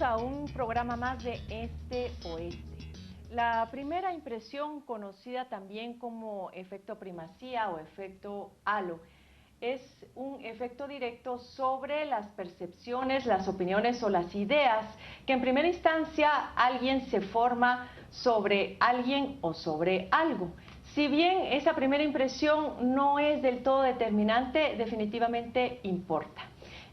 a un programa más de Este Oeste. La primera impresión, conocida también como efecto primacía o efecto halo, es un efecto directo sobre las percepciones, las opiniones o las ideas que en primera instancia alguien se forma sobre alguien o sobre algo. Si bien esa primera impresión no es del todo determinante, definitivamente importa.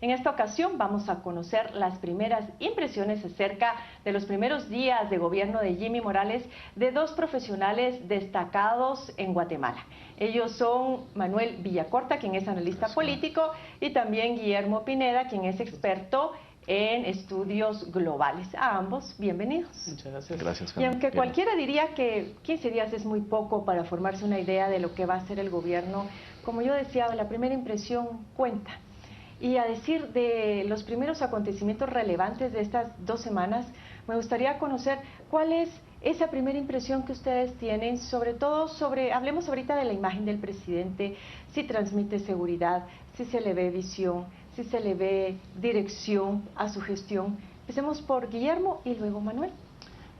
En esta ocasión vamos a conocer las primeras impresiones acerca de los primeros días de gobierno de Jimmy Morales de dos profesionales destacados en Guatemala. Ellos son Manuel Villacorta, quien es analista político, y también Guillermo Pineda, quien es experto en estudios globales. A ambos, bienvenidos. Muchas gracias. Gracias, Carmen. Y aunque cualquiera diría que 15 días es muy poco para formarse una idea de lo que va a hacer el gobierno, como yo decía, la primera impresión cuenta. Y a decir de los primeros acontecimientos relevantes de estas 2 semanas, me gustaría conocer cuál es esa primera impresión que ustedes tienen, sobre todo hablemos ahorita de la imagen del presidente, si transmite seguridad, si se le ve visión, si se le ve dirección a su gestión. Empecemos por Guillermo y luego Manuel.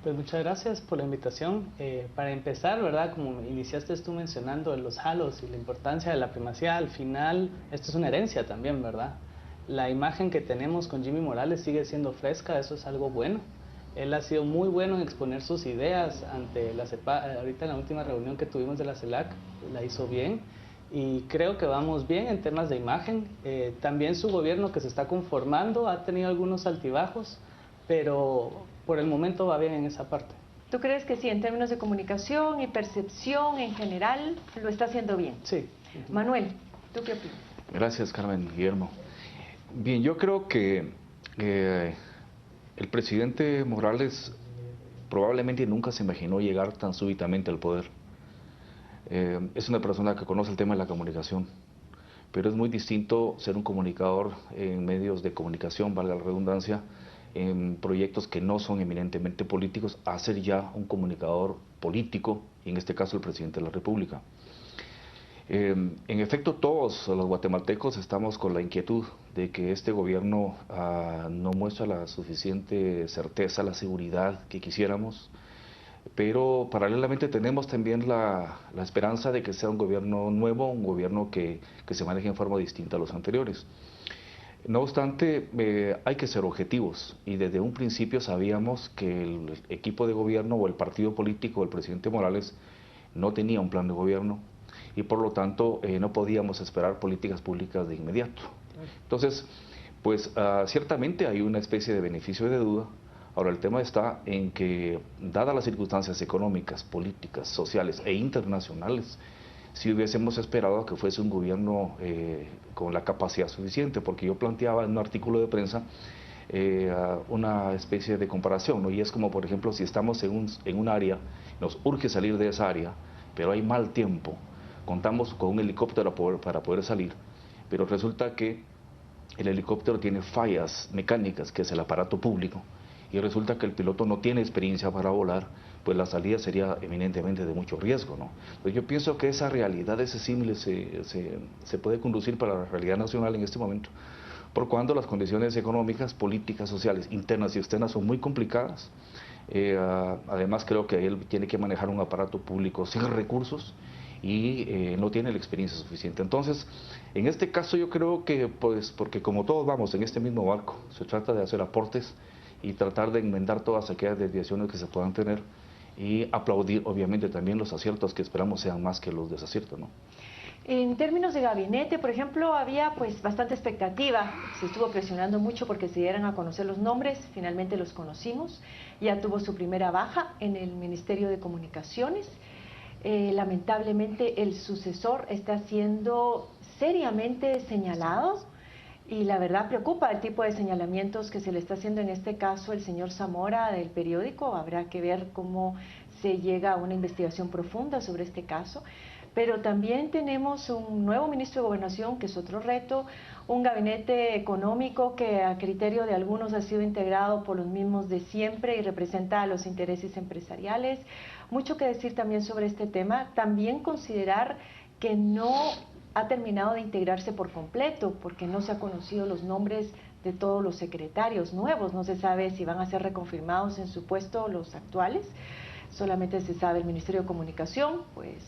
Pues muchas gracias por la invitación. Para empezar, ¿verdad? Como iniciaste tú mencionando los halos y la importancia de la primacía, al final esto es una herencia también, ¿verdad? La imagen que tenemos con Jimmy Morales sigue siendo fresca, eso es algo bueno. Él ha sido muy bueno en exponer sus ideas ante la CEPAL. Ahorita en la última reunión que tuvimos de la CELAC, la hizo bien. Y creo que vamos bien en temas de imagen. También su gobierno que se está conformando ha tenido algunos altibajos, pero por el momento va bien en esa parte. ¿Tú crees que sí, en términos de comunicación y percepción en general, lo está haciendo bien? Sí. Manuel, ¿tú qué opinas? Gracias, Carmen, Guillermo. Bien, yo creo que el presidente Morales probablemente nunca se imaginó llegar tan súbitamente al poder. Es una persona que conoce el tema de la comunicación, pero es muy distinto ser un comunicador en medios de comunicación, valga la redundancia, en proyectos que no son eminentemente políticos, a ser ya un comunicador político, y en este caso el presidente de la República. En efecto, todos los guatemaltecos estamos con la inquietud de que este gobierno no muestra la suficiente certeza, la seguridad que quisiéramos, pero paralelamente tenemos también la esperanza de que sea un gobierno nuevo, un gobierno que se maneje en forma distinta a los anteriores. No obstante, hay que ser objetivos, y desde un principio sabíamos que el equipo de gobierno o el partido político del presidente Morales no tenía un plan de gobierno, y por lo tanto no podíamos esperar políticas públicas de inmediato. Entonces, pues ciertamente hay una especie de beneficio de duda. Ahora, el tema está en que, dadas las circunstancias económicas, políticas, sociales e internacionales, si hubiésemos esperado que fuese un gobierno con la capacidad suficiente, porque yo planteaba en un artículo de prensa una especie de comparación, ¿no? Y es como, por ejemplo, si estamos en un área, nos urge salir de esa área, pero hay mal tiempo, contamos con un helicóptero para poder salir, pero resulta que el helicóptero tiene fallas mecánicas, que es el aparato público, y resulta que el piloto no tiene experiencia para volar, pues la salida sería eminentemente de mucho riesgo, ¿no? Entonces yo pienso que esa realidad, ese símil se puede conducir para la realidad nacional en este momento, por cuando las condiciones económicas, políticas, sociales, internas y externas son muy complicadas. Además creo que él tiene que manejar un aparato público sin recursos y no tiene la experiencia suficiente. Entonces, en este caso yo creo que, pues, porque como todos vamos en este mismo barco, se trata de hacer aportes y tratar de enmendar todas aquellas desviaciones que se puedan tener, y aplaudir obviamente también los aciertos, que esperamos sean más que los desaciertos, ¿no? En términos de gabinete, por ejemplo, había pues bastante expectativa, se estuvo presionando mucho porque se dieran a conocer los nombres, finalmente los conocimos, ya tuvo su primera baja en el Ministerio de Comunicaciones. Lamentablemente el sucesor está siendo seriamente señalado, y la verdad preocupa el tipo de señalamientos que se le está haciendo en este caso el señor Zamora del periódico. Habrá que ver cómo se llega a una investigación profunda sobre este caso. Pero también tenemos un nuevo ministro de Gobernación, que es otro reto, un gabinete económico que a criterio de algunos ha sido integrado por los mismos de siempre y representa a los intereses empresariales. Mucho que decir también sobre este tema. También considerar que no ha terminado de integrarse por completo, porque no se han conocido los nombres de todos los secretarios nuevos. No se sabe si van a ser reconfirmados en su puesto los actuales, solamente se sabe el Ministerio de Comunicación, pues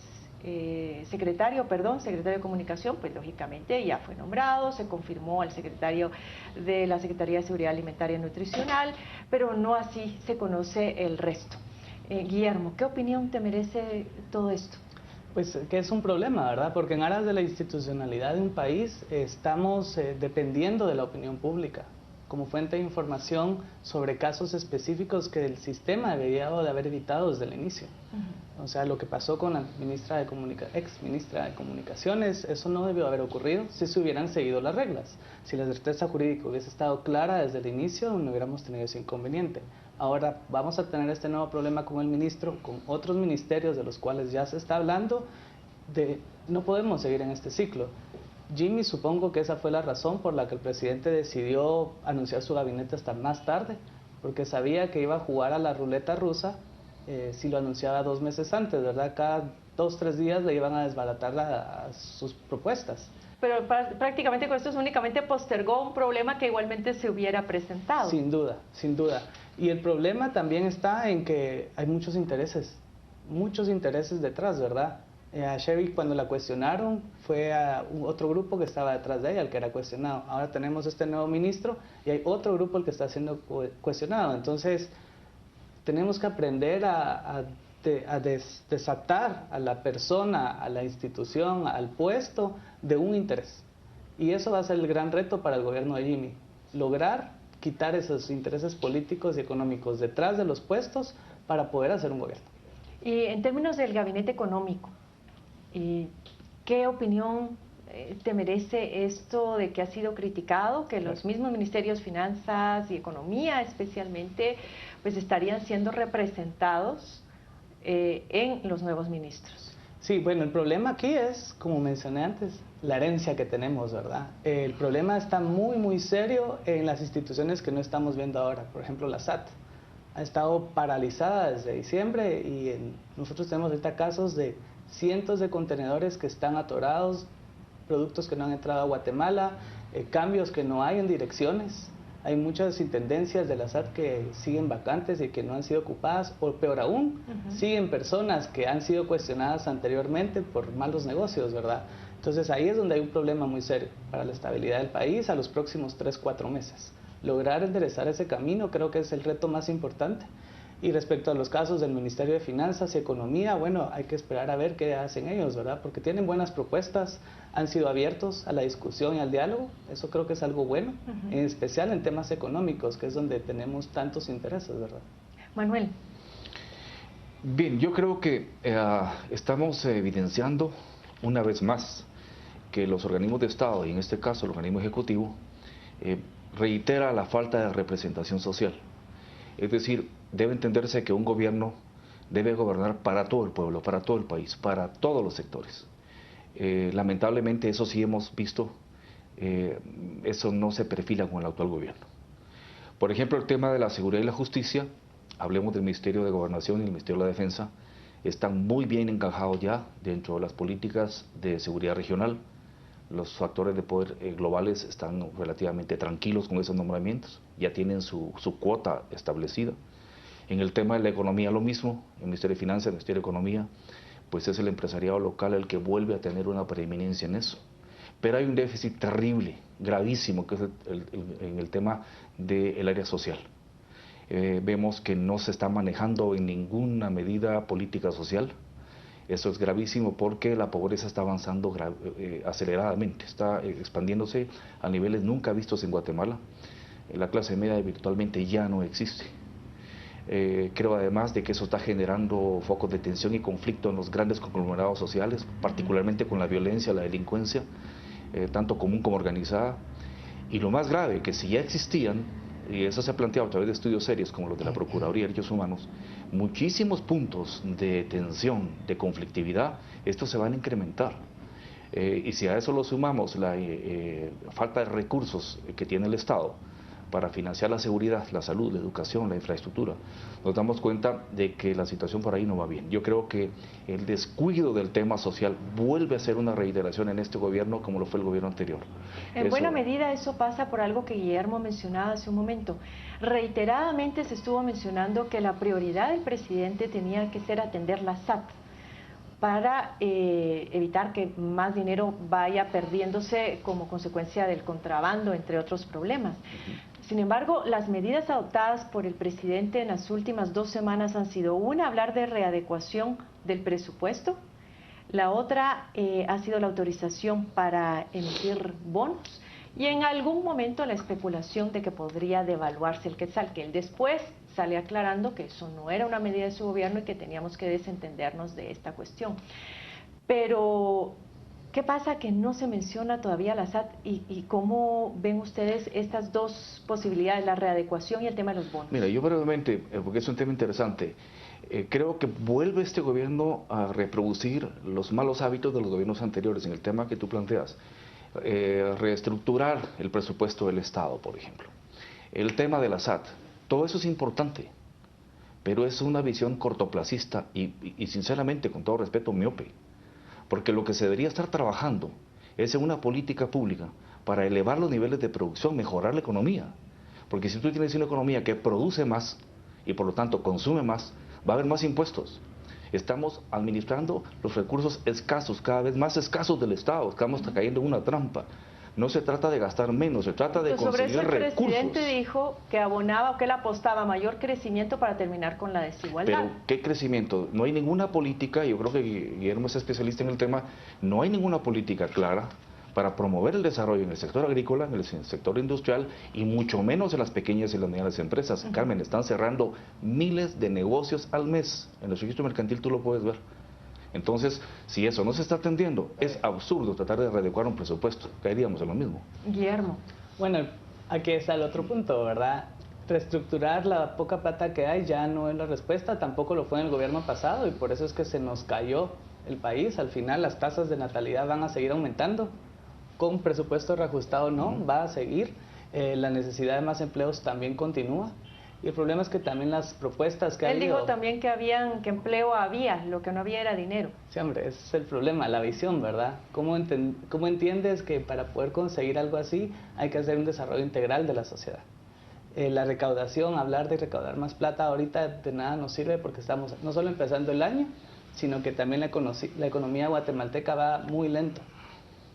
secretario de Comunicación, pues lógicamente ya fue nombrado, se confirmó al secretario de la Secretaría de Seguridad Alimentaria y Nutricional, pero no así se conoce el resto. Guillermo, ¿qué opinión te merece todo esto? Pues que es un problema, ¿verdad? Porque en aras de la institucionalidad de un país estamos dependiendo de la opinión pública como fuente de información sobre casos específicos que el sistema debería de haber evitado desde el inicio. O sea, lo que pasó con la ex ministra de Comunicaciones, eso no debió haber ocurrido si se hubieran seguido las reglas. Si la certeza jurídica hubiese estado clara desde el inicio, no hubiéramos tenido ese inconveniente. Ahora vamos a tener este nuevo problema con el ministro, con otros ministerios de los cuales ya se está hablando, no podemos seguir en este ciclo. Jimmy, supongo que esa fue la razón por la que el presidente decidió anunciar su gabinete hasta más tarde, porque sabía que iba a jugar a la ruleta rusa si lo anunciaba 2 meses antes, ¿verdad? Cada 2-3 días le iban a desbaratar a sus propuestas. Pero prácticamente con esto únicamente postergó un problema que igualmente se hubiera presentado. Sin duda, sin duda. Y el problema también está en que hay muchos intereses detrás, ¿verdad? A Sherry, cuando la cuestionaron, fue a otro grupo que estaba detrás de ella el que era cuestionado. Ahora tenemos este nuevo ministro y hay otro grupo el que está siendo cuestionado. Entonces tenemos que aprender a desatar a la persona, a la institución, al puesto de un interés. Y eso va a ser el gran reto para el gobierno de Jimmy, lograr quitar esos intereses políticos y económicos detrás de los puestos para poder hacer un gobierno. Y en términos del gabinete económico, ¿qué opinión te merece esto de que ha sido criticado, que los mismos ministerios Finanzas y Economía especialmente, pues estarían siendo representados en los nuevos ministros? Sí, bueno, el problema aquí es, como mencioné antes, la herencia que tenemos, ¿verdad? El problema está muy, muy serio en las instituciones que no estamos viendo ahora. Por ejemplo, la SAT ha estado paralizada desde diciembre y nosotros tenemos ahorita casos de cientos de contenedores que están atorados, productos que no han entrado a Guatemala, cambios que no hay en direcciones. Hay muchas intendencias de la SAT que siguen vacantes y que no han sido ocupadas, o peor aún, siguen personas que han sido cuestionadas anteriormente por malos negocios, ¿verdad? Entonces ahí es donde hay un problema muy serio para la estabilidad del país a los próximos 3-4 meses. Lograr enderezar ese camino creo que es el reto más importante. Y respecto a los casos del Ministerio de Finanzas y Economía, bueno, hay que esperar a ver qué hacen ellos, ¿verdad? Porque tienen buenas propuestas, han sido abiertos a la discusión y al diálogo, eso creo que es algo bueno, en especial en temas económicos, que es donde tenemos tantos intereses, ¿verdad? Manuel. Bien, yo creo que estamos evidenciando una vez más que los organismos de Estado, y en este caso el organismo ejecutivo, reitera la falta de representación social. Es decir, debe entenderse que un gobierno debe gobernar para todo el pueblo, para todo el país, para todos los sectores. Lamentablemente eso sí hemos visto, eso no se perfila con el actual gobierno. Por ejemplo, el tema de la seguridad y la justicia, hablemos del Ministerio de Gobernación y el Ministerio de la Defensa, están muy bien encajados ya dentro de las políticas de seguridad regional. Los factores de poder globales están relativamente tranquilos con esos nombramientos, ya tienen su cuota establecida. En el tema de la economía lo mismo, el Ministerio de Finanzas, el Ministerio de Economía, pues es el empresariado local el que vuelve a tener una preeminencia en eso. Pero hay un déficit terrible, gravísimo, que es en el tema del área social. Vemos que no se está manejando en ninguna medida política social. Eso es gravísimo porque la pobreza está avanzando aceleradamente, está expandiéndose a niveles nunca vistos en Guatemala. La clase media virtualmente ya no existe. Creo además de que eso está generando focos de tensión y conflicto en los grandes conglomerados sociales, particularmente con la violencia, la delincuencia, tanto común como organizada. Y lo más grave, que si ya existían, y eso se ha planteado a través de estudios serios como los de la Procuraduría de Derechos Humanos, muchísimos puntos de tensión, de conflictividad, estos se van a incrementar. Y si a eso lo sumamos la falta de recursos que tiene el Estado para financiar la seguridad, la salud, la educación, la infraestructura, nos damos cuenta de que la situación por ahí no va bien. Yo creo que el descuido del tema social vuelve a ser una reiteración en este gobierno como lo fue el gobierno anterior. En buena medida eso pasa por algo que Guillermo mencionaba hace un momento. Reiteradamente se estuvo mencionando que la prioridad del presidente tenía que ser atender la SAT para evitar que más dinero vaya perdiéndose como consecuencia del contrabando, entre otros problemas. Sin embargo, las medidas adoptadas por el presidente en las últimas 2 semanas han sido: una, hablar de readecuación del presupuesto; la otra ha sido la autorización para emitir bonos, y en algún momento la especulación de que podría devaluarse el quetzal, que él después sale aclarando que eso no era una medida de su gobierno y que teníamos que desentendernos de esta cuestión. Pero ¿qué pasa que no se menciona todavía la SAT? ¿Y cómo ven ustedes estas dos posibilidades, la readecuación y el tema de los bonos? Mira, yo brevemente, porque es un tema interesante, creo que vuelve este gobierno a reproducir los malos hábitos de los gobiernos anteriores en el tema que tú planteas. Reestructurar el presupuesto del Estado, por ejemplo. El tema de la SAT, todo eso es importante, pero es una visión cortoplacista y sinceramente, con todo respeto, miope. Porque lo que se debería estar trabajando es en una política pública para elevar los niveles de producción, mejorar la economía. Porque si tú tienes una economía que produce más y por lo tanto consume más, va a haber más impuestos. Estamos administrando los recursos escasos, cada vez más escasos del Estado. Estamos cayendo en una trampa. No se trata de gastar menos, se trata de conseguir recursos. Sobre eso el presidente dijo que abonaba o que él apostaba a mayor crecimiento para terminar con la desigualdad. Pero, ¿qué crecimiento? No hay ninguna política, yo creo que Guillermo es especialista en el tema, no hay ninguna política clara para promover el desarrollo en el sector agrícola, en el sector industrial y mucho menos en las pequeñas y las medianas empresas. Carmen, están cerrando miles de negocios al mes. En el registro mercantil tú lo puedes ver. Entonces, si eso no se está atendiendo, es absurdo tratar de readecuar un presupuesto. Caeríamos en lo mismo. Guillermo. Bueno, aquí está el otro punto, ¿verdad? Reestructurar la poca plata que hay ya no es la respuesta, tampoco lo fue en el gobierno pasado, y por eso es que se nos cayó el país. Al final las tasas de natalidad van a seguir aumentando, con presupuesto reajustado o no, va a seguir. La necesidad de más empleos también continúa. Y el problema es que también las propuestas que Él dijo también que empleo había, lo que no había era dinero. Sí, hombre, ese es el problema, la visión, ¿verdad? ¿Cómo entiendes que para poder conseguir algo así hay que hacer un desarrollo integral de la sociedad? La recaudación, hablar de recaudar más plata ahorita de nada nos sirve, porque estamos no solo empezando el año, sino que también la economía guatemalteca va muy lento.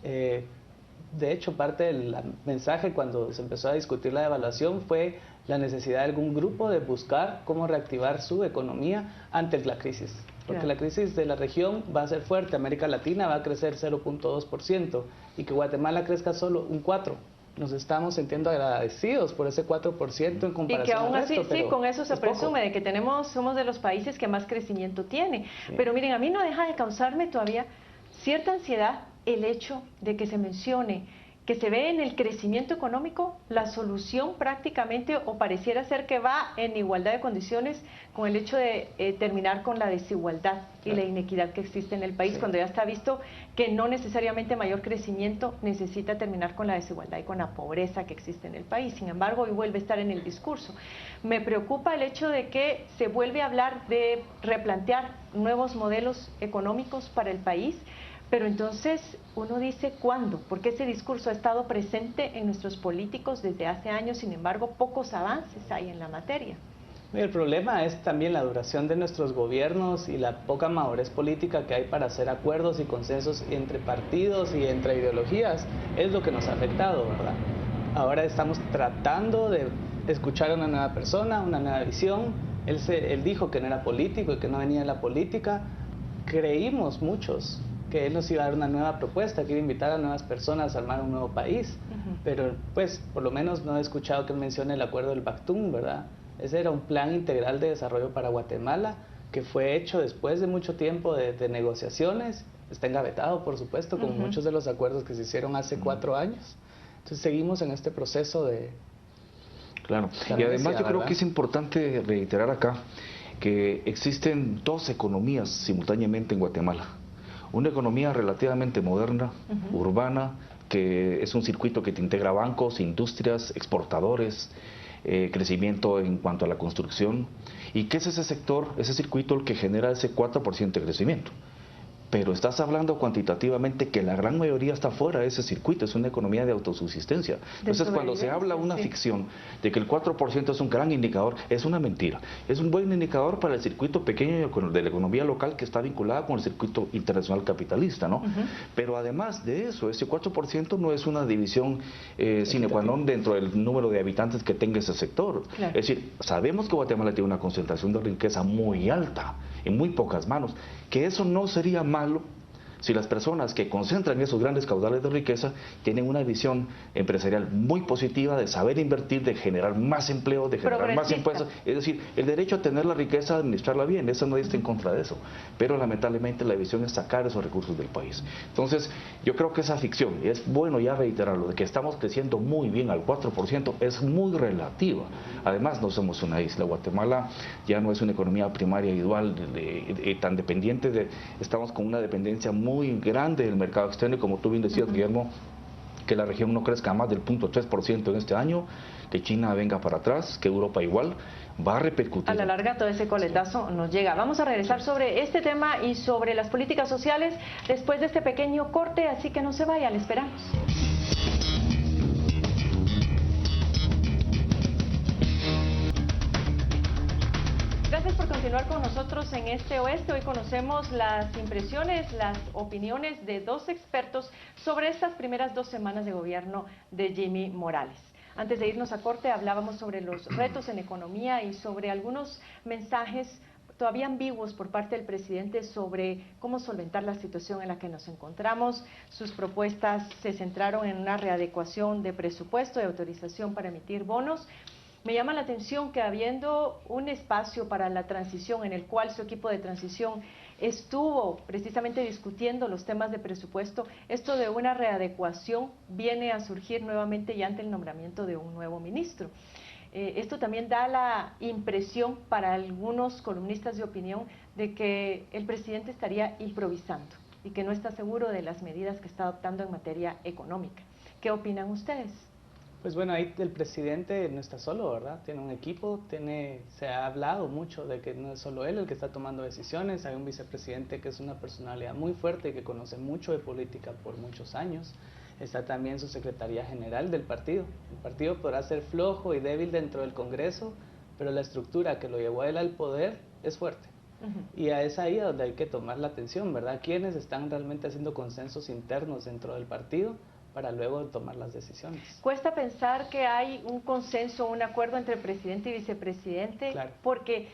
De hecho, parte del mensaje cuando se empezó a discutir la devaluación fue la necesidad de algún grupo de buscar cómo reactivar su economía ante la crisis. Porque la crisis de la región va a ser fuerte. América Latina va a crecer 0.2% y que Guatemala crezca solo un 4%. Nos estamos sintiendo agradecidos por ese 4% en comparación y que aún al así, resto, sí, con eso se presume poco. de que somos de los países que más crecimiento tiene. Sí. Pero miren, a mí no deja de causarme todavía cierta ansiedad el hecho de que se mencione que se ve en el crecimiento económico la solución prácticamente, o pareciera ser que va en igualdad de condiciones con el hecho de terminar con la desigualdad y la inequidad que existe en el país, cuando ya está visto que no necesariamente mayor crecimiento necesita terminar con la desigualdad y con la pobreza que existe en el país. Sin embargo, hoy vuelve a estar en el discurso. Me preocupa el hecho de que se vuelve a hablar de replantear nuevos modelos económicos para el país. Pero entonces uno dice ¿cuándo? Porque ese discurso ha estado presente en nuestros políticos desde hace años, sin embargo pocos avances hay en la materia. El problema es también la duración de nuestros gobiernos y la poca madurez política que hay para hacer acuerdos y consensos entre partidos y entre ideologías. Es lo que nos ha afectado, ¿verdad? Ahora estamos tratando de escuchar a una nueva persona, una nueva visión. Él dijo que no era político y que no venía de la política. Creímos muchos que él nos iba a dar una nueva propuesta, que iba a invitar a nuevas personas a armar un nuevo país. Pero pues por lo menos no he escuchado que mencione el acuerdo del Pactum, ¿verdad? Ese era un plan integral de desarrollo para Guatemala que fue hecho después de mucho tiempo de negociaciones. Está engavetado, por supuesto, como muchos de los acuerdos que se hicieron hace 4 años. Entonces seguimos en este proceso de... Claro, y además yo creo que es importante reiterar acá que existen 2 economías simultáneamente en Guatemala. Una economía relativamente moderna, urbana, que es un circuito que te integra bancos, industrias, exportadores, crecimiento en cuanto a la construcción. ¿Y qué es ese sector, ese circuito el que genera ese 4% de crecimiento? Pero estás hablando cuantitativamente que la gran mayoría está fuera de ese circuito, es una economía de autosubsistencia. Entonces, cuando se habla una ficción de que el 4% es un gran indicador, es una mentira. Es un buen indicador para el circuito pequeño de la economía local que está vinculada con el circuito internacional capitalista, ¿no? Pero además de eso, ese 4% no es una división sine qua non dentro del número de habitantes que tenga ese sector. Claro. Es decir, sabemos que Guatemala tiene una concentración de riqueza muy alta, en muy pocas manos, que eso no sería malo si las personas que concentran esos grandes caudales de riqueza tienen una visión empresarial muy positiva de saber invertir, de generar más empleo, de generar más impuestos. Es decir, el derecho a tener la riqueza, administrarla bien, eso no está en contra de eso. Pero lamentablemente la visión es sacar esos recursos del país. Entonces, yo creo que esa ficción, y es bueno ya reiterarlo, de que estamos creciendo muy bien al 4%, es muy relativa. Además, no somos una isla. Guatemala ya no es una economía primaria igual, tan dependiente estamos con una dependencia muy grande del mercado externo y como tú bien decías, Guillermo, que la región no crezca más del 0.3% en este año, que China venga para atrás, que Europa igual, va a repercutir. A la larga todo ese coletazo nos llega. Vamos a regresar sobre este tema y sobre las políticas sociales después de este pequeño corte, así que no se vaya, le esperamos. Gracias por continuar con nosotros en Este Oeste. Hoy conocemos las impresiones, las opiniones de dos expertos sobre estas primeras 2 semanas de gobierno de Jimmy Morales. Antes de irnos a corte hablábamos sobre los retos en economía y sobre algunos mensajes todavía ambiguos por parte del presidente sobre cómo solventar la situación en la que nos encontramos. Sus propuestas se centraron en una readecuación de presupuesto, de autorización para emitir bonos. Me llama la atención que habiendo un espacio para la transición en el cual su equipo de transición estuvo precisamente discutiendo los temas de presupuesto, esto de una readecuación viene a surgir nuevamente ya ante el nombramiento de un nuevo ministro. Esto también da la impresión para algunos columnistas de opinión de que el presidente estaría improvisando y que no está seguro de las medidas que está adoptando en materia económica. ¿Qué opinan ustedes? Pues bueno, ahí el presidente no está solo, ¿verdad? Tiene un equipo, se ha hablado mucho de que no es solo él el que está tomando decisiones, hay un vicepresidente que es una personalidad muy fuerte y que conoce mucho de política por muchos años. Está también su secretaría general del partido. El partido podrá ser flojo y débil dentro del Congreso, pero la estructura que lo llevó a él al poder es fuerte. Y es ahí donde hay que tomar la atención, ¿verdad? ¿Quiénes están realmente haciendo consensos internos dentro del partido para luego tomar las decisiones? Cuesta pensar que hay un consenso, un acuerdo entre presidente y vicepresidente, claro, porque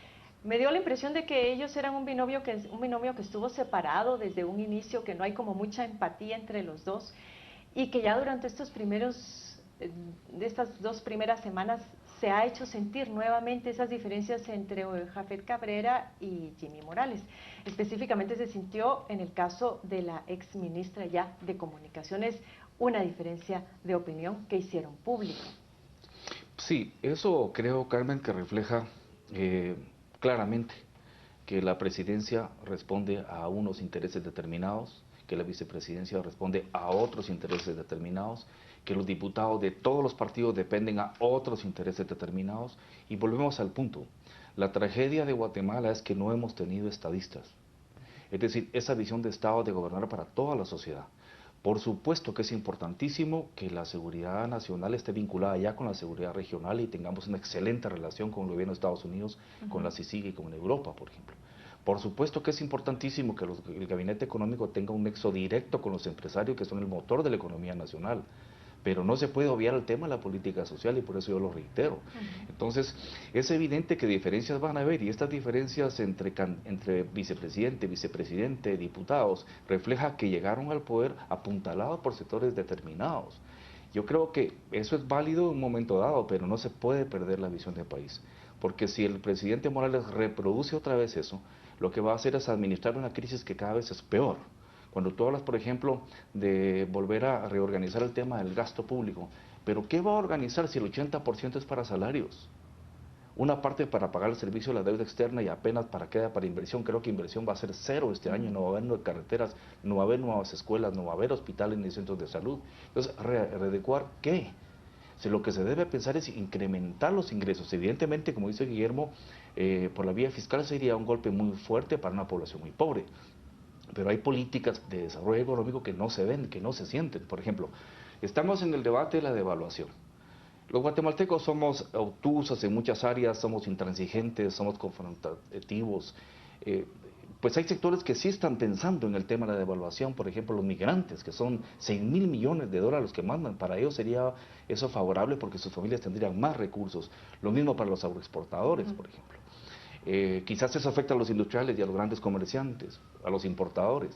me dio la impresión de que ellos eran un binomio que estuvo separado desde un inicio, que no hay como mucha empatía entre los dos, y que ya durante de estas 2 primeras semanas se ha hecho sentir nuevamente esas diferencias entre Jafet Cabrera y Jimmy Morales. Específicamente se sintió en el caso de la ex ministra ya de Comunicaciones, una diferencia de opinión que hicieron público. Sí, eso creo, Carmen, que refleja claramente que la presidencia responde a unos intereses determinados, que la vicepresidencia responde a otros intereses determinados, que los diputados de todos los partidos dependen a otros intereses determinados. Y volvemos al punto, la tragedia de Guatemala es que no hemos tenido estadistas, es decir, esa visión de Estado de gobernar para toda la sociedad. Por supuesto que es importantísimo que la seguridad nacional esté vinculada ya con la seguridad regional y tengamos una excelente relación con el gobierno de Estados Unidos, con la CICIG y con Europa, por ejemplo. Por supuesto que es importantísimo que el gabinete económico tenga un nexo directo con los empresarios que son el motor de la economía nacional. Pero no se puede obviar el tema de la política social y por eso yo lo reitero. Entonces, es evidente que diferencias van a haber y estas diferencias entre vicepresidente, vicepresidente, diputados, refleja que llegaron al poder apuntalados por sectores determinados. Yo creo que eso es válido en un momento dado, pero no se puede perder la visión del país. Porque si el presidente Morales reproduce otra vez eso, lo que va a hacer es administrar una crisis que cada vez es peor. Cuando tú hablas, por ejemplo, de volver a reorganizar el tema del gasto público, ¿pero qué va a organizar si el 80% es para salarios? una parte para pagar el servicio de la deuda externa y apenas queda para inversión. Creo que inversión va a ser cero este año, no va a haber nuevas carreteras, no va a haber nuevas escuelas, no va a haber hospitales ni centros de salud. Entonces, ¿readecuar qué? Si lo que se debe pensar es incrementar los ingresos. Evidentemente, como dice Guillermo, por la vía fiscal sería un golpe muy fuerte para una población muy pobre. Pero hay políticas de desarrollo económico que no se ven, que no se sienten. Por ejemplo, estamos en el debate de la devaluación. Los guatemaltecos somos obtusos en muchas áreas, somos intransigentes, somos confrontativos. Pues hay sectores que sí están pensando en el tema de la devaluación, por ejemplo los migrantes, que son 100.000 millones de dólares los que mandan. Para ellos sería eso favorable porque sus familias tendrían más recursos. Lo mismo para los agroexportadores, por ejemplo. Quizás eso afecta a los industriales y a los grandes comerciantes, a los importadores.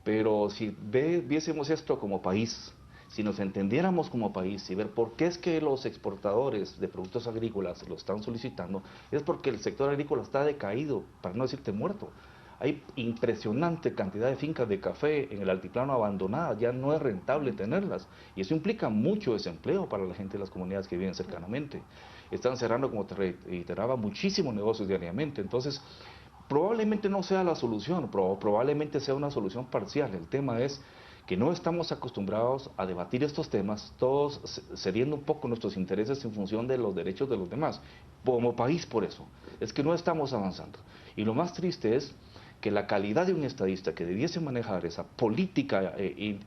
Pero si viésemos esto como país, si nos entendiéramos como país y ver por qué es que los exportadores de productos agrícolas lo están solicitando, es porque el sector agrícola está decaído, para no decirte muerto. Hay impresionante cantidad de fincas de café en el altiplano abandonadas, ya no es rentable tenerlas. Y eso implica mucho desempleo para la gente de las comunidades que viven cercanamente. Están cerrando, como te reiteraba, muchísimos negocios diariamente. Entonces, probablemente no sea la solución, probablemente sea una solución parcial. El tema es que no estamos acostumbrados a debatir estos temas, todos cediendo un poco nuestros intereses en función de los derechos de los demás, como país por eso, es que no estamos avanzando. Y lo más triste es que la calidad de un estadista que debiese manejar esa política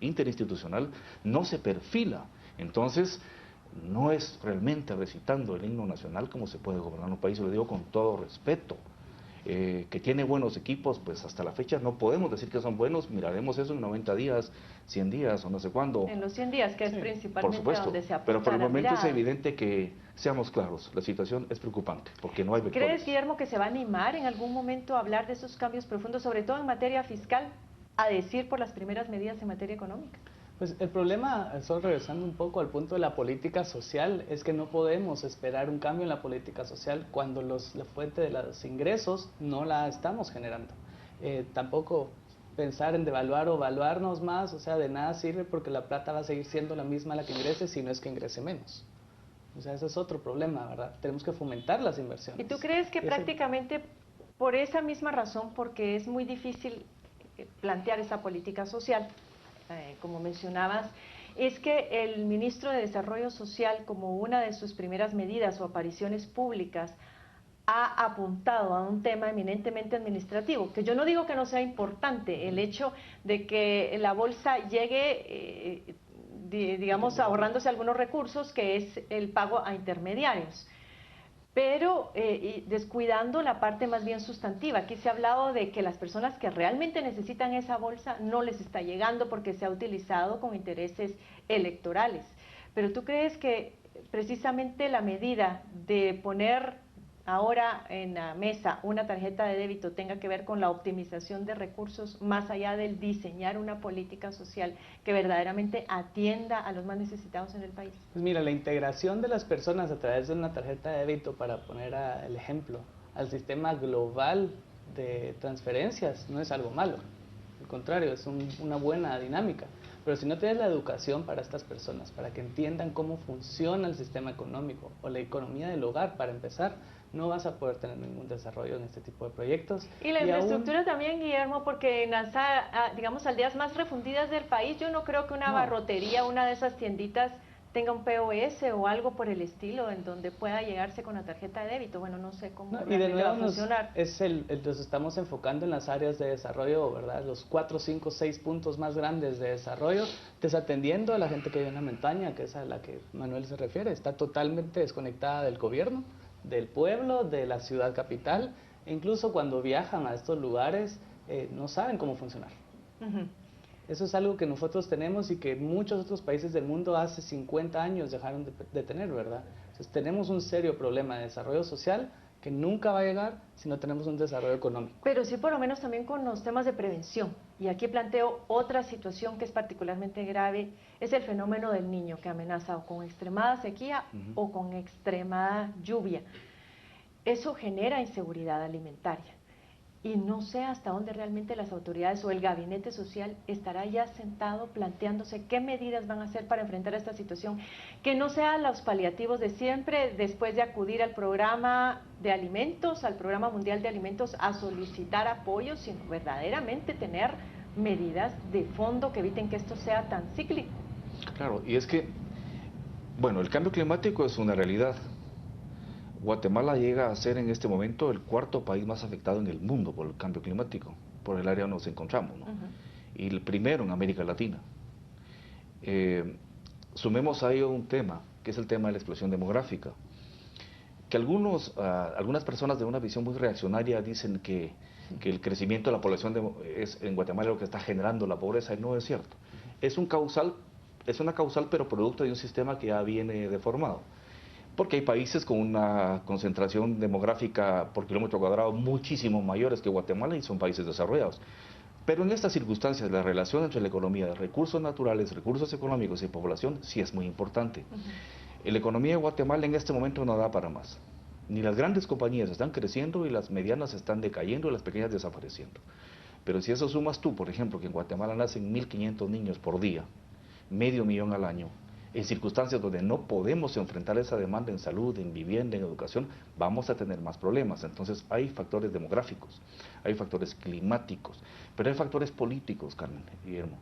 interinstitucional no se perfila. Entonces, no es realmente recitando el himno nacional como se puede gobernar un país, lo digo con todo respeto. Que tiene buenos equipos, pues hasta la fecha no podemos decir que son buenos, miraremos eso en 90 días, 100 días o no sé cuándo. En los 100 días, que es principalmente por supuesto, donde se apunta pero por el la momento mirada. es evidente que, seamos claros, la situación es preocupante, porque no hay vectores. ¿Crees, Guillermo, que se va a animar en algún momento a hablar de esos cambios profundos, sobre todo en materia fiscal, a decir por las primeras medidas en materia económica? Pues el problema, solo regresando un poco al punto de la política social, es que no podemos esperar un cambio en la política social cuando la fuente de los ingresos no la estamos generando. Tampoco pensar en devaluar o valuarnos más, o sea, de nada sirve porque la plata va a seguir siendo la misma la que ingrese, si no es que ingrese menos. O sea, ese es otro problema, ¿verdad? Tenemos que fomentar las inversiones. ¿Y tú crees que prácticamente por esa misma razón, porque es muy difícil plantear esa política social, como mencionabas, es que el ministro de Desarrollo Social, como una de sus primeras medidas o apariciones públicas, ha apuntado a un tema eminentemente administrativo, que yo no digo que no sea importante, el hecho de que la bolsa llegue, digamos, ahorrándose algunos recursos, que es el pago a intermediarios, pero descuidando la parte más bien sustantiva. Aquí se ha hablado de que las personas que realmente necesitan esa bolsa no les está llegando porque se ha utilizado con intereses electorales. Pero ¿tú crees que precisamente la medida de poner ahora en la mesa una tarjeta de débito tenga que ver con la optimización de recursos más allá del diseñar una política social que verdaderamente atienda a los más necesitados en el país? Pues mira, la integración de las personas a través de una tarjeta de débito, para poner el ejemplo, al sistema global de transferencias no es algo malo, al contrario, es una buena dinámica. Pero si no tienes la educación para estas personas, para que entiendan cómo funciona el sistema económico o la economía del hogar, para empezar, no vas a poder tener ningún desarrollo en este tipo de proyectos. Y la infraestructura también, Guillermo, porque en las, digamos, aldeas más refundidas del país, yo no creo que una barrotería, una de esas tienditas, tenga un POS o algo por el estilo en donde pueda llegarse con la tarjeta de débito. Bueno, no sé cómo y de nuevo va a funcionar. Nos estamos enfocando en las áreas de desarrollo, ¿verdad? Los 4, 5, 6 puntos más grandes de desarrollo, desatendiendo a la gente que vive en la montaña, que es a la que Manuel se refiere. Está totalmente desconectada del gobierno, del pueblo, de la ciudad capital, e incluso cuando viajan a estos lugares no saben cómo funcionar. Eso es algo que nosotros tenemos y que muchos otros países del mundo hace 50 años dejaron de tener, ¿verdad? Entonces tenemos un serio problema de desarrollo social que nunca va a llegar si no tenemos un desarrollo económico. Pero sí, por lo menos también con los temas de prevención. Y aquí planteo otra situación que es particularmente grave, es el fenómeno del niño que amenaza o con extremada sequía o con extremada lluvia. Eso genera inseguridad alimentaria. y no sé hasta dónde realmente las autoridades o el gabinete social estará ya sentado planteándose qué medidas van a hacer para enfrentar esta situación, que no sean los paliativos de siempre, después de acudir al programa de alimentos, al programa mundial de alimentos, a solicitar apoyo, sino verdaderamente tener medidas de fondo que eviten que esto sea tan cíclico. Claro, y es que, bueno, el cambio climático es una realidad. Guatemala llega a ser en este momento el cuarto país más afectado en el mundo por el cambio climático, por el área donde nos encontramos, ¿no? Y el primero en América Latina. Sumemos a ello un tema, que es el tema de la explosión demográfica, que algunas personas de una visión muy reaccionaria dicen que el crecimiento de la población es en Guatemala lo que está generando la pobreza, y no es cierto. Es una causal, pero producto de un sistema que ya viene deformado. Porque hay países con una concentración demográfica por kilómetro cuadrado muchísimo mayores que Guatemala y son países desarrollados. Pero en estas circunstancias, la relación entre la economía de recursos naturales, recursos económicos y población sí es muy importante. La economía de Guatemala en este momento no da para más. Ni las grandes compañías están creciendo y las medianas están decayendo y las pequeñas desapareciendo. Pero si eso sumas tú, por ejemplo, que en Guatemala nacen 1.500 niños por día, 500.000 al año, en circunstancias donde no podemos enfrentar esa demanda en salud, en vivienda, en educación, vamos a tener más problemas. Entonces hay factores demográficos, hay factores climáticos, pero hay factores políticos, Carmen, Guillermo.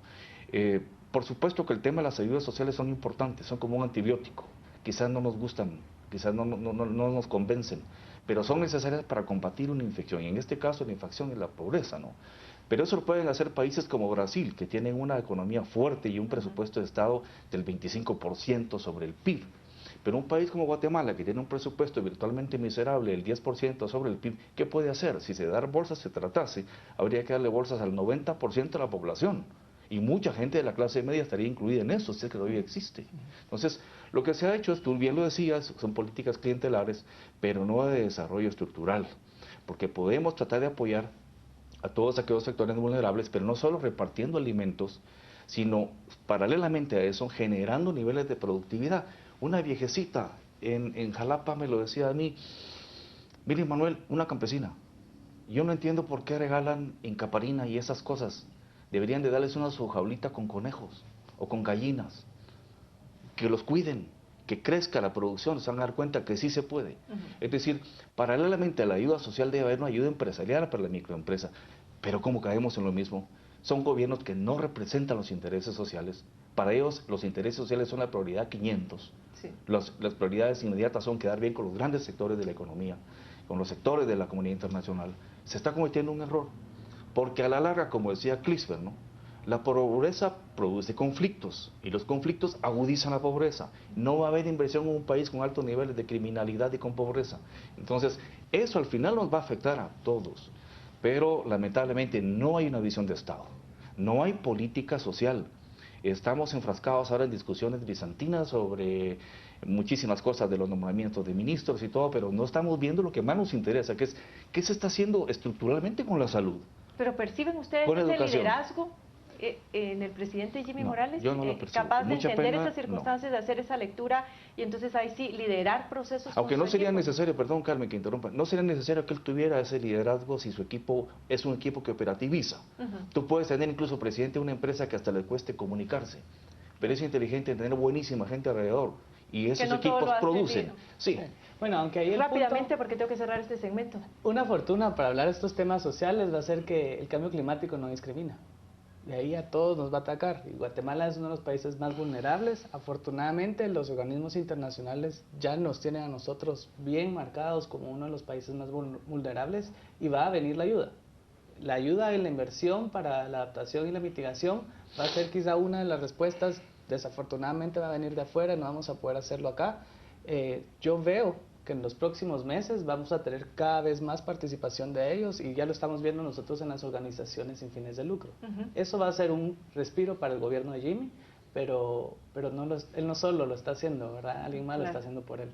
Por supuesto que el tema de las ayudas sociales son importantes, son como un antibiótico. Quizás no nos gustan, quizás no nos convencen, pero son necesarias para combatir una infección. Y en este caso la infección es la pobreza, ¿no? Pero eso lo pueden hacer países como Brasil, que tienen una economía fuerte y un presupuesto de Estado del 25% sobre el PIB. Pero un país como Guatemala, que tiene un presupuesto virtualmente miserable, del 10% sobre el PIB, ¿qué puede hacer? Si de dar bolsas se tratase, habría que darle bolsas al 90% de la población. Y mucha gente de la clase media estaría incluida en eso, si es que todavía existe. Entonces, lo que se ha hecho es, tú bien lo decías, son políticas clientelares, pero no de desarrollo estructural. Porque podemos tratar de apoyar a todos aquellos sectores vulnerables, pero no solo repartiendo alimentos, sino paralelamente a eso generando niveles de productividad. Una viejecita en Jalapa me lo decía a mí, mire Manuel, una campesina, yo no entiendo por qué regalan incaparina y esas cosas, deberían de darles una su jaulita con conejos o con gallinas, que los cuiden, que crezca la producción, se van a dar cuenta que sí se puede. Es decir, paralelamente a la ayuda social debe haber una ayuda empresarial para la microempresa. Pero ¿cómo caemos en lo mismo? Son gobiernos que no representan los intereses sociales. Para ellos los intereses sociales son la prioridad 500. Sí. Las prioridades inmediatas son quedar bien con los grandes sectores de la economía, con los sectores de la comunidad internacional. Se está cometiendo un error. Porque a la larga, como decía Clisper, ¿no?, la pobreza produce conflictos y los conflictos agudizan la pobreza. No va a haber inversión en un país con altos niveles de criminalidad y con pobreza. Entonces, eso al final nos va a afectar a todos. Pero lamentablemente no hay una visión de Estado, no hay política social. Estamos enfrascados ahora en discusiones bizantinas sobre muchísimas cosas de los nombramientos de ministros y todo, pero no estamos viendo lo que más nos interesa, que es qué se está haciendo estructuralmente con la salud. ¿Pero perciben ustedes ese liderazgo en el presidente Jimmy Morales, capaz de entender esas circunstancias, de hacer esa lectura y entonces ahí sí liderar procesos? Aunque no sería necesario, perdón Carmen que interrumpa, no sería necesario que él tuviera ese liderazgo si su equipo es un equipo que operativiza. Tú puedes tener incluso presidente de una empresa que hasta le cueste comunicarse, pero es inteligente tener buenísima gente alrededor y esos equipos producen. Sí. Bueno, aunque ahí rápidamente, porque tengo que cerrar este segmento. Una fortuna para hablar de estos temas sociales va a ser que el cambio climático no discrimina. De ahí a todos nos va a atacar. Y Guatemala es uno de los países más vulnerables. Afortunadamente, los organismos internacionales ya nos tienen a nosotros bien marcados como uno de los países más vulnerables y va a venir la ayuda. La ayuda en la inversión para la adaptación y la mitigación va a ser quizá una de las respuestas. Desafortunadamente va a venir de afuera, no vamos a poder hacerlo acá. Yo veo que en los próximos meses vamos a tener cada vez más participación de ellos y ya lo estamos viendo nosotros en las organizaciones sin fines de lucro. Eso va a ser un respiro para el gobierno de Jimmy, pero él no solo lo está haciendo, ¿verdad? Alguien más lo está haciendo por él.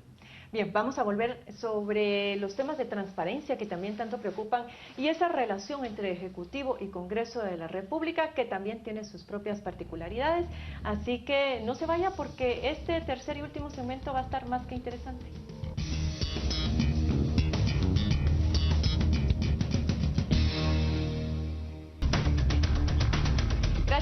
Bien, vamos a volver sobre los temas de transparencia que también tanto preocupan y esa relación entre Ejecutivo y Congreso de la República que también tiene sus propias particularidades. Así que no se vaya porque este tercer y último segmento va a estar más que interesante.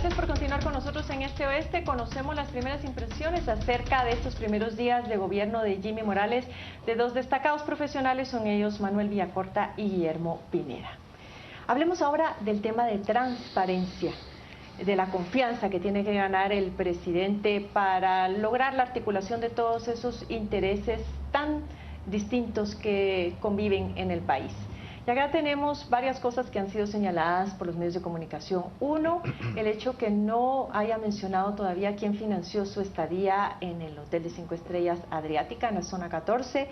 Gracias por continuar con nosotros en Este Oeste. Conocemos las primeras impresiones acerca de estos primeros días de gobierno de Jimmy Morales, de dos destacados profesionales, son ellos Manuel Villacorta y Guillermo Pineda. Hablemos ahora del tema de transparencia, de la confianza que tiene que ganar el presidente para lograr la articulación de todos esos intereses tan distintos que conviven en el país. Y acá tenemos varias cosas que han sido señaladas por los medios de comunicación. Uno, el hecho que no haya mencionado todavía quién financió su estadía en el Hotel de 5 Estrellas Adriática, en la zona 14.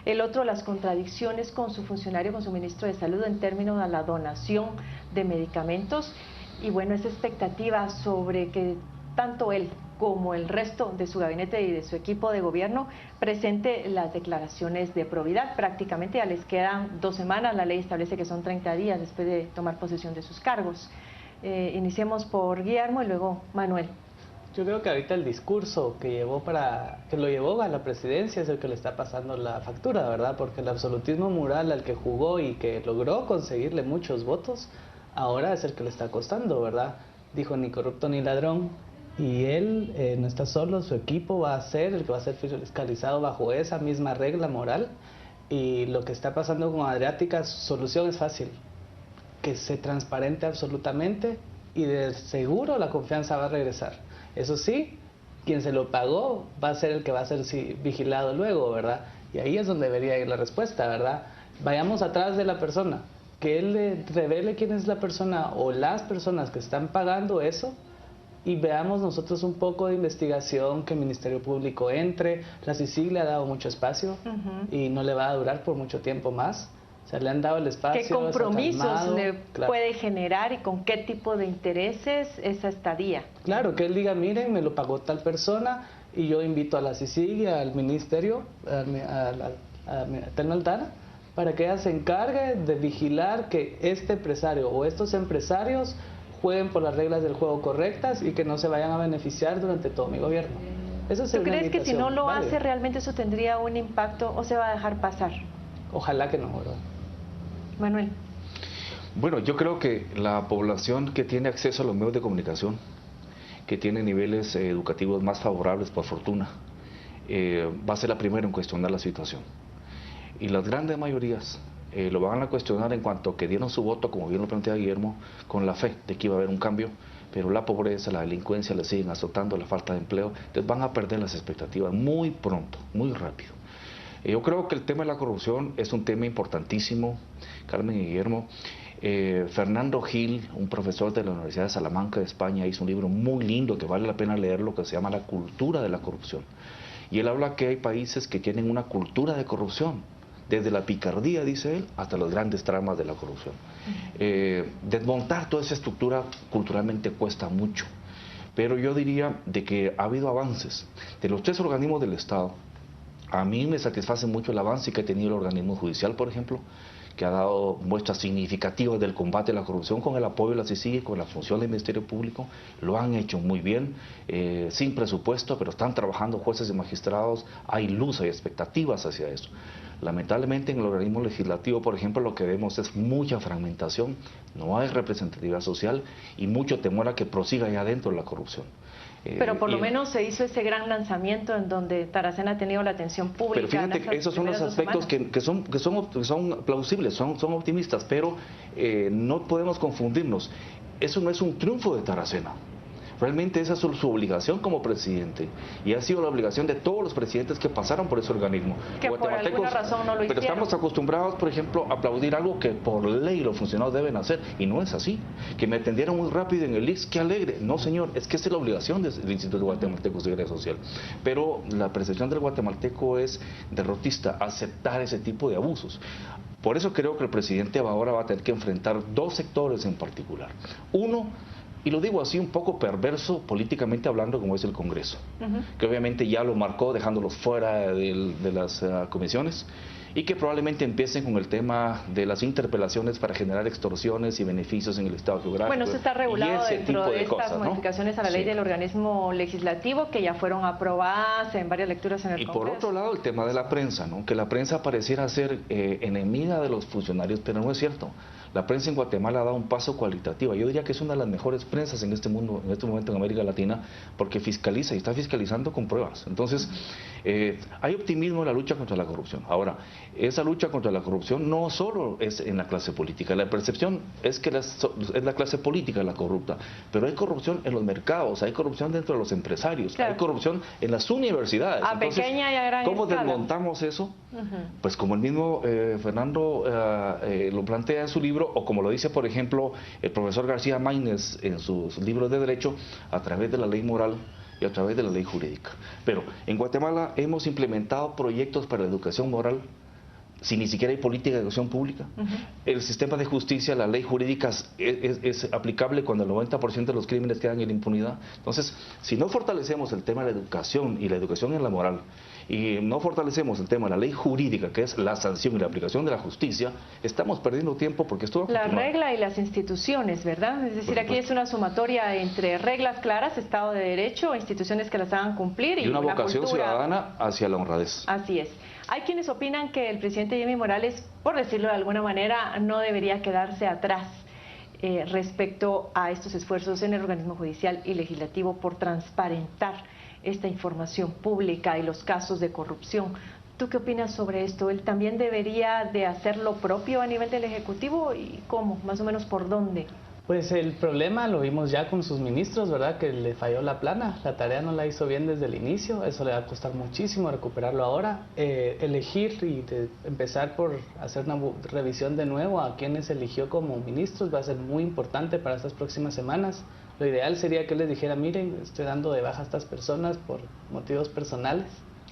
El otro, las contradicciones con su funcionario, con su ministro de Salud en términos de la donación de medicamentos. Y bueno, esa expectativa sobre que tanto él como el resto de su gabinete y de su equipo de gobierno presente las declaraciones de probidad. Prácticamente ya les quedan 2 semanas, la ley establece que son 30 días después de tomar posesión de sus cargos. Iniciemos por Guillermo y luego Manuel. Yo creo que ahorita el discurso que lo llevó a la presidencia es el que le está pasando la factura, ¿verdad? Porque el absolutismo moral al que jugó y que logró conseguirle muchos votos, ahora es el que le está costando, ¿verdad? Dijo ni corrupto ni ladrón. Y él no está solo, su equipo va a ser el que va a ser fiscalizado bajo esa misma regla moral. Y lo que está pasando con Adriática, su solución es fácil, que se transparente absolutamente y de seguro la confianza va a regresar. Eso sí, quien se lo pagó va a ser el que va a ser vigilado luego, ¿verdad? Y ahí es donde debería ir la respuesta, ¿verdad? Vayamos atrás de la persona, que él le revele quién es la persona o las personas que están pagando eso. Y veamos nosotros un poco de investigación, que el Ministerio Público entre. La CICIG le ha dado mucho espacio y no le va a durar por mucho tiempo más. O sea, le han dado el espacio. ¿Qué compromisos calmado, le claro. puede generar y con qué tipo de intereses esa estadía? Claro, que él diga, miren, me lo pagó tal persona y yo invito a la CICIG y al Ministerio, a Telma Altana, para que ella se encargue de vigilar que este empresario o estos empresarios jueguen por las reglas del juego correctas y que no se vayan a beneficiar durante todo mi gobierno. Esa es ¿Tú crees que si no lo válida. hace realmente eso tendría un impacto o se va a dejar pasar? Ojalá que no, ¿verdad? Manuel. Bueno, yo creo que la población que tiene acceso a los medios de comunicación, que tiene niveles educativos más favorables por fortuna, va a ser la primera en cuestionar la situación. Y las grandes mayorías lo van a cuestionar en cuanto que dieron su voto, como bien lo plantea Guillermo, con la fe de que iba a haber un cambio, pero la pobreza, la delincuencia le siguen azotando, la falta de empleo, entonces van a perder las expectativas muy pronto, muy rápido. Yo creo que el tema de la corrupción es un tema importantísimo, Carmen y Guillermo. Fernando Gil, un profesor de la Universidad de Salamanca de España, hizo un libro muy lindo que vale la pena leerlo, que se llama La cultura de la corrupción. Y él habla que hay países que tienen una cultura de corrupción, desde la picardía, dice él, hasta las grandes tramas de la corrupción. Desmontar toda esa estructura culturalmente cuesta mucho, pero yo diría de que ha habido avances. De los 3 organismos del Estado, a mí me satisface mucho el avance que ha tenido el organismo judicial, por ejemplo, que ha dado muestras significativas del combate a la corrupción con el apoyo de la CICIG, con la función del Ministerio Público. Lo han hecho muy bien, sin presupuesto, pero están trabajando jueces y magistrados, hay luz, hay expectativas hacia eso. Lamentablemente en el organismo legislativo, por ejemplo, lo que vemos es mucha fragmentación, no hay representatividad social y mucho temor a que prosiga ahí adentro la corrupción. Pero por lo menos se hizo ese gran lanzamiento en donde Taracena ha tenido la atención pública. Pero fíjate que esos son los aspectos que son plausibles, son optimistas, pero no podemos confundirnos. Eso no es un triunfo de Taracena. Realmente esa es su obligación como presidente y ha sido la obligación de todos los presidentes que pasaron por ese organismo. Que por alguna razón no lo hicieron. Pero estamos acostumbrados, por ejemplo, a aplaudir algo que por ley los funcionarios deben hacer y no es así. Que me atendieron muy rápido en el IX, qué alegre. No, señor, es que esa es la obligación del Instituto Guatemalteco de Seguridad Social. Pero la percepción del guatemalteco es derrotista, aceptar ese tipo de abusos. Por eso creo que el presidente ahora va a tener que enfrentar 2 sectores en particular. Uno, y lo digo así un poco perverso políticamente hablando, como es el Congreso, que obviamente ya lo marcó dejándolos fuera de las comisiones, y que probablemente empiecen con el tema de las interpelaciones para generar extorsiones y beneficios en el Estado geográfico. Bueno, eso está regulado dentro de estas cosas, modificaciones a la ley del organismo legislativo que ya fueron aprobadas en varias lecturas en el Congreso. Y por otro lado, el tema de la prensa, ¿no? Que la prensa pareciera ser enemiga de los funcionarios, pero no es cierto. La prensa en Guatemala ha dado un paso cualitativo. Yo diría que es una de las mejores prensas en este mundo, en este momento en América Latina, porque fiscaliza y está fiscalizando con pruebas. Entonces, hay optimismo en la lucha contra la corrupción. Ahora, esa lucha contra la corrupción no solo es en la clase política. La percepción es que es la clase política la corrupta, pero hay corrupción en los mercados, hay corrupción dentro de los empresarios, hay corrupción en las universidades. A pequeña y a gran ¿cómo escala desmontamos eso? Pues como el mismo Fernando lo plantea en su libro, o como lo dice, por ejemplo, el profesor García Maínez en sus libros de Derecho, a través de la ley moral y a través de la ley jurídica. Pero en Guatemala hemos implementado proyectos para la educación moral si ni siquiera hay política de educación pública. El sistema de justicia, la ley jurídica es aplicable cuando el 90% de los crímenes quedan en impunidad. Entonces, si no fortalecemos el tema de la educación y la educación en la moral, y no fortalecemos el tema de la ley jurídica, que es la sanción y la aplicación de la justicia, estamos perdiendo tiempo porque esto va a continuar. La regla y las instituciones, ¿verdad? Es decir, aquí es una sumatoria entre reglas claras, Estado de Derecho, instituciones que las hagan cumplir y una vocación cultura ciudadana hacia la honradez. Así es. Hay quienes opinan que el presidente Jimmy Morales, por decirlo de alguna manera, no debería quedarse atrás respecto a estos esfuerzos en el organismo judicial y legislativo por transparentar esta información pública y los casos de corrupción. ¿Tú qué opinas sobre esto? ¿Él también debería de hacer lo propio a nivel del Ejecutivo? ¿Y cómo? ¿Más o menos por dónde? Pues el problema lo vimos ya con sus ministros, ¿verdad? Que le falló la plana, la tarea no la hizo bien desde el inicio, eso le va a costar muchísimo recuperarlo ahora. Elegir y empezar por hacer una revisión de nuevo a quienes eligió como ministros va a ser muy importante para estas próximas semanas. Lo ideal sería que les dijera, miren, estoy dando de baja a estas personas por motivos personales,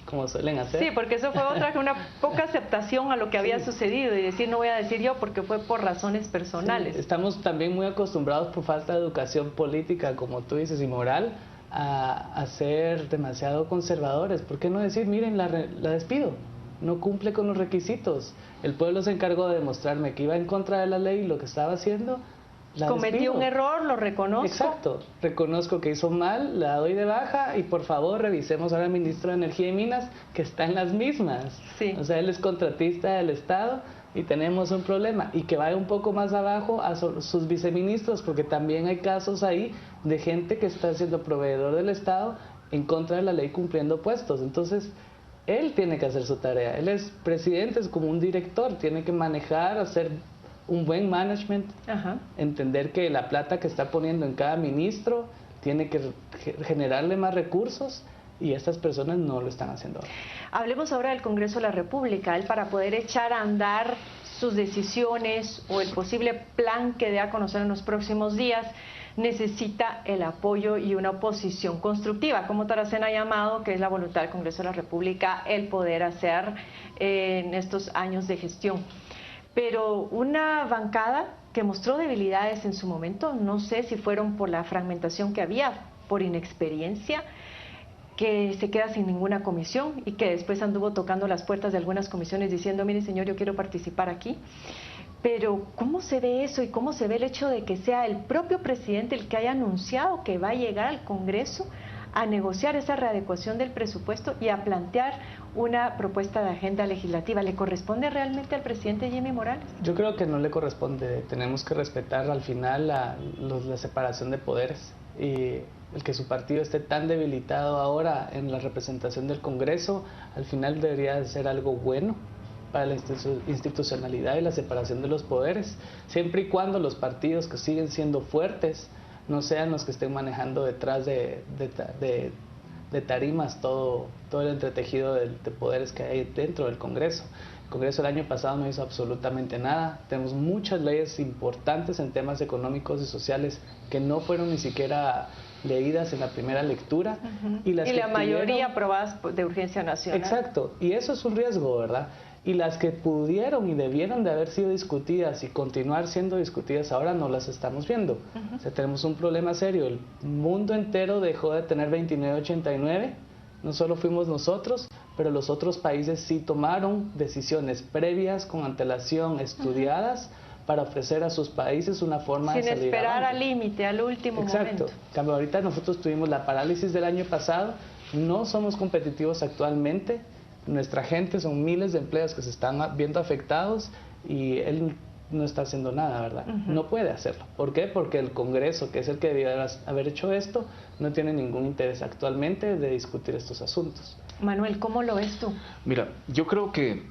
como suelen hacer. Sí, porque eso fue una poca aceptación a lo que había sucedido y decir, no voy a decir yo porque fue por razones personales. Sí, estamos también muy acostumbrados por falta de educación política, como tú dices, y moral, a ser demasiado conservadores. ¿Por qué no decir, miren, la despido? No cumple con los requisitos. El pueblo se encargó de demostrarme que iba en contra de la ley y lo que estaba haciendo. Cometió un error, lo reconozco. Exacto, reconozco que hizo mal, la doy de baja y por favor revisemos ahora al ministro de Energía y Minas que está en las mismas. Sí. O sea, él es contratista del Estado y tenemos un problema. Y que vaya un poco más abajo a sus viceministros, porque también hay casos ahí de gente que está siendo proveedor del Estado en contra de la ley cumpliendo puestos. Entonces, él tiene que hacer su tarea. Él es presidente, es como un director, tiene que manejar, hacer un buen management, entender que la plata que está poniendo en cada ministro tiene que generarle más recursos y estas personas no lo están haciendo ahora. Hablemos ahora del Congreso de la República. Él, para poder echar a andar sus decisiones o el posible plan que dé a conocer en los próximos días, necesita el apoyo y una oposición constructiva, como Taracena ha llamado, que es la voluntad del Congreso de la República, el poder hacer en estos años de gestión. Pero una bancada que mostró debilidades en su momento, no sé si fueron por la fragmentación que había, por inexperiencia, que se queda sin ninguna comisión y que después anduvo tocando las puertas de algunas comisiones diciendo, mire señor, yo quiero participar aquí. Pero ¿cómo se ve eso y cómo se ve el hecho de que sea el propio presidente el que haya anunciado que va a llegar al Congreso a negociar esa readecuación del presupuesto y a plantear una propuesta de agenda legislativa? ¿Le corresponde realmente al presidente Jimmy Morales? Yo creo que no le corresponde. Tenemos que respetar al final la separación de poderes. Y el que su partido esté tan debilitado ahora en la representación del Congreso, al final debería ser algo bueno para la institucionalidad y la separación de los poderes, siempre y cuando los partidos que siguen siendo fuertes no sean los que estén manejando detrás de tarimas todo el entretejido de poderes que hay dentro del Congreso. El Congreso el año pasado no hizo absolutamente nada. Tenemos muchas leyes importantes en temas económicos y sociales que no fueron ni siquiera leídas en la primera lectura. Y la mayoría aprobadas de urgencia nacional. Exacto, y eso es un riesgo, ¿verdad? Y las que pudieron y debieron de haber sido discutidas y continuar siendo discutidas ahora no las estamos viendo. O sea, tenemos un problema serio. El mundo entero dejó de tener 2989, no solo fuimos nosotros, pero los otros países sí tomaron decisiones previas, con antelación, estudiadas, para ofrecer a sus países una forma de salir sin esperar adelante. al límite, al último momento. Exacto. Cambio, ahorita nosotros tuvimos la parálisis del año pasado, no somos competitivos actualmente. Nuestra gente, son miles de empleos que se están viendo afectados y él no está haciendo nada, ¿verdad? No puede hacerlo. ¿Por qué? Porque el Congreso, que es el que debería haber hecho esto, no tiene ningún interés actualmente de discutir estos asuntos. Manuel, ¿cómo lo ves tú? Mira, yo creo que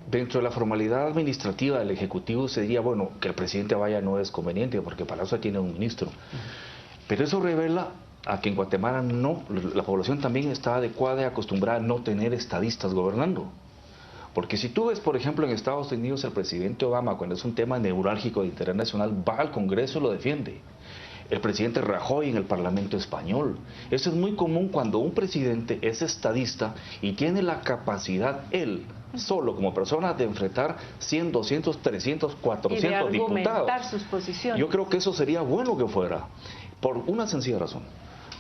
dentro de la formalidad administrativa del Ejecutivo se diría, bueno, que el presidente vaya no es conveniente, porque para eso tiene un ministro. Pero eso revela a que en Guatemala no, la población también está adecuada y acostumbrada a no tener estadistas gobernando. Porque si tú ves, por ejemplo, en Estados Unidos, el presidente Obama, cuando es un tema neurálgico de interés nacional, va al Congreso y lo defiende. El presidente Rajoy en el Parlamento español. Eso es muy común cuando un presidente es estadista y tiene la capacidad, él, solo como persona, de enfrentar 100, 200, 300, 400 y de argumentar diputados. sus posiciones. Yo creo que eso sería bueno que fuera, por una sencilla razón.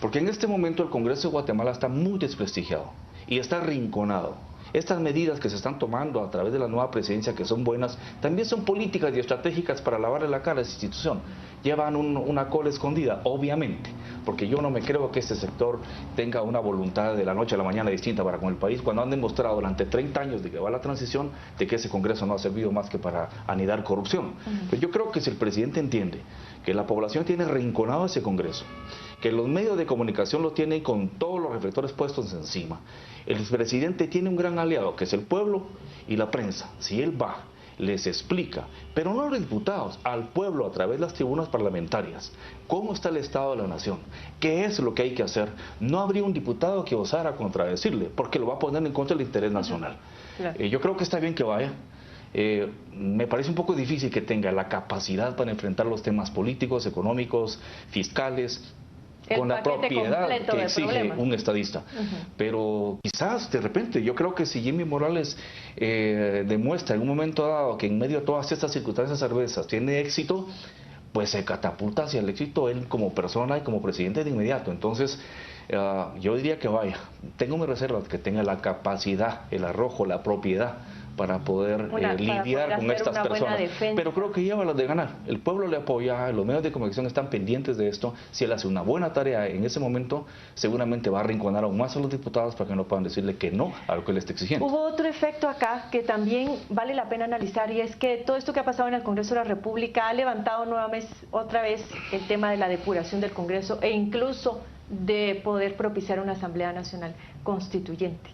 Porque en este momento el Congreso de Guatemala está muy desprestigiado y está arrinconado. Estas medidas que se están tomando a través de la nueva presidencia, que son buenas, también son políticas y estratégicas para lavarle la cara a esa institución. Llevan una cola escondida, obviamente, porque yo no me creo que este sector tenga una voluntad de la noche a la mañana distinta para con el país, cuando han demostrado durante 30 años de que va la transición, de que ese Congreso no ha servido más que para anidar corrupción. Pero yo creo que si el presidente entiende que la población tiene arrinconado ese Congreso, que los medios de comunicación lo tienen con todos los reflectores puestos encima, el presidente tiene un gran aliado, que es el pueblo y la prensa. Si él va, les explica, pero no a los diputados, al pueblo a través de las tribunas parlamentarias, cómo está el estado de la nación, qué es lo que hay que hacer, no habría un diputado que osara contradecirle, porque lo va a poner en contra del interés nacional. Claro. Yo creo que está bien que vaya. Me parece un poco difícil que tenga la capacidad para enfrentar los temas políticos, económicos, fiscales, con la propiedad que exige un estadista. Pero quizás de repente, yo creo que si Jimmy Morales demuestra en un momento dado que en medio de todas estas circunstancias adversas tiene éxito, pues se catapulta hacia el éxito él como persona y como presidente de inmediato. Entonces yo diría que vaya, tengo mis reservas, que tenga la capacidad, el arrojo, la propiedad para poder lidiar con estas personas, pero creo que lleva las de ganar. El pueblo le apoya, los medios de comunicación están pendientes de esto. Si él hace una buena tarea en ese momento, seguramente va a arrinconar aún más a los diputados para que no puedan decirle que no a lo que le está exigiendo. Hubo otro efecto acá que también vale la pena analizar, y es que todo esto que ha pasado en el Congreso de la República ha levantado otra vez el tema de la depuración del Congreso e incluso de poder propiciar una Asamblea Nacional Constituyente.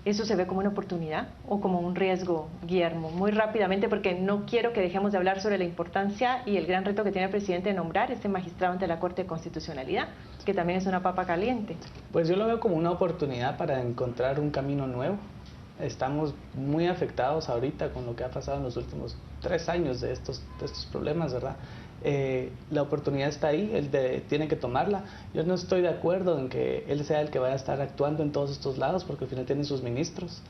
¿Eso se ve como una oportunidad o como un riesgo, Guillermo? Muy rápidamente, porque no quiero que dejemos de hablar sobre la importancia y el gran reto que tiene el presidente de nombrar este magistrado ante la Corte de Constitucionalidad, que también es una papa caliente. Pues yo lo veo como una oportunidad para encontrar un camino nuevo. Estamos muy afectados ahorita con lo que ha pasado en los últimos 3 años de estos problemas, ¿verdad? La oportunidad está ahí, él tiene que tomarla. Yo no estoy de acuerdo en que él sea el que vaya a estar actuando en todos estos lados, porque al final tiene sus ministros.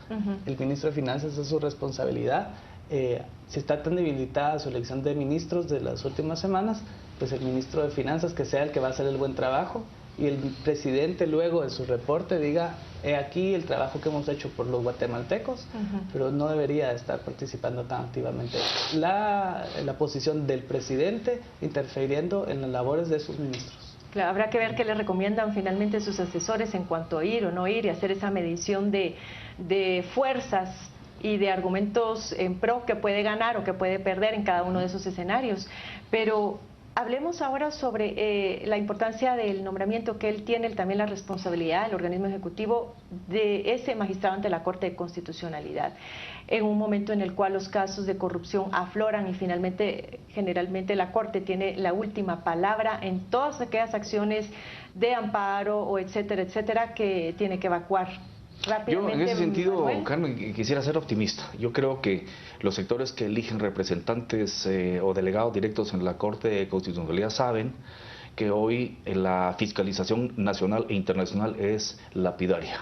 El ministro de Finanzas es su responsabilidad. Si está tan debilitada su elección de ministros de las últimas semanas, pues el ministro de Finanzas que sea el que va a hacer el buen trabajo, y el presidente luego de su reporte diga: he aquí el trabajo que hemos hecho por los guatemaltecos, pero no debería estar participando tan activamente la posición del presidente interfiriendo en las labores de sus ministros. Claro, habrá que ver qué le recomiendan finalmente sus asesores en cuanto a ir o no ir y hacer esa medición de fuerzas y de argumentos en pro que puede ganar o que puede perder en cada uno de esos escenarios. Pero hablemos ahora sobre la importancia del nombramiento que él tiene, también la responsabilidad del organismo ejecutivo de ese magistrado ante la Corte de Constitucionalidad, en un momento en el cual los casos de corrupción afloran y finalmente, generalmente la Corte tiene la última palabra en todas aquellas acciones de amparo o etcétera, etcétera, que tiene que evacuar. Yo en ese sentido, Manuel, Carmen, quisiera ser optimista. Yo creo que los sectores que eligen representantes o delegados directos en la Corte de Constitucionalidad saben que hoy la fiscalización nacional e internacional es lapidaria.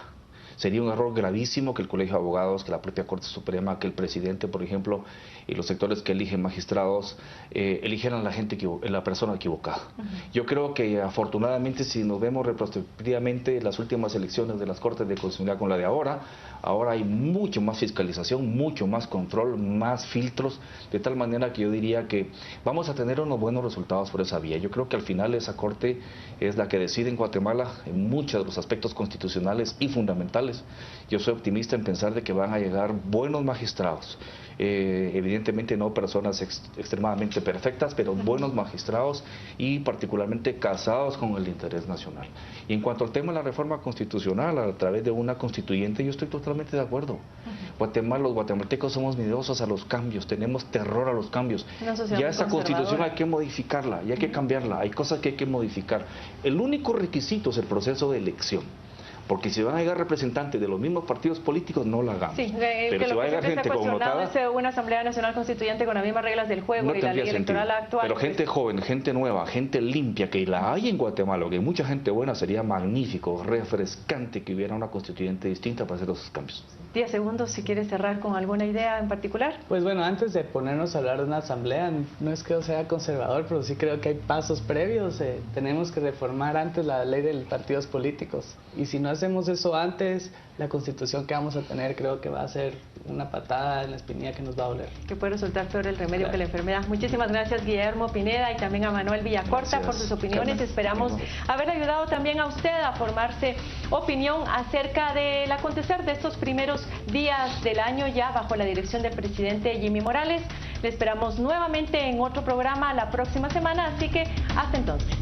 Sería un error gravísimo que el Colegio de Abogados, que la propia Corte Suprema, que el presidente, por ejemplo, y los sectores que eligen magistrados, eligieran la persona equivocada. Yo creo que afortunadamente, si nos vemos retrospectivamente las últimas elecciones de las Cortes de Constitucionalidad con la de ahora hay mucho más fiscalización, mucho más control, más filtros, de tal manera que yo diría que vamos a tener unos buenos resultados por esa vía. Yo creo que al final esa Corte es la que decide en Guatemala en muchos de los aspectos constitucionales y fundamentales Morales. Yo soy optimista en pensar de que van a llegar buenos magistrados. Evidentemente no personas extremadamente perfectas, pero buenos magistrados y particularmente casados con el interés nacional. Y en cuanto al tema de la reforma constitucional a través de una constituyente, yo estoy totalmente de acuerdo. Guatemala, los guatemaltecos somos miedosos a los cambios, tenemos terror a los cambios. Ya esa constitución hay que modificarla, y hay que cambiarla, hay cosas que hay que modificar. El único requisito es el proceso de elección. Porque si van a llegar representantes de los mismos partidos políticos, no la hagamos. Sí, pero si va a llegar gente connotada, es una Asamblea Nacional Constituyente con las mismas reglas del juego no y la ley electoral actual. Pero gente joven, gente nueva, gente limpia, que la hay en Guatemala, que hay mucha gente buena, sería magnífico, refrescante que hubiera una constituyente distinta para hacer esos cambios. 10 segundos si quieres cerrar con alguna idea en particular. Pues bueno, antes de ponernos a hablar de una asamblea, no es que yo sea conservador, pero sí creo que hay pasos previos. Tenemos que reformar antes la ley de partidos políticos. Y si no hacemos eso antes, la constitución que vamos a tener creo que va a ser una patada en la espinilla que nos va a doler. Que puede resultar peor el remedio que la enfermedad. Muchísimas gracias, Guillermo Pineda, y también a Manuel Villacorta por sus opiniones. Esperamos haber ayudado también a usted a formarse opinión acerca del acontecer de estos primeros días del año ya bajo la dirección del presidente Jimmy Morales. Le esperamos nuevamente en otro programa la próxima semana, así que hasta entonces.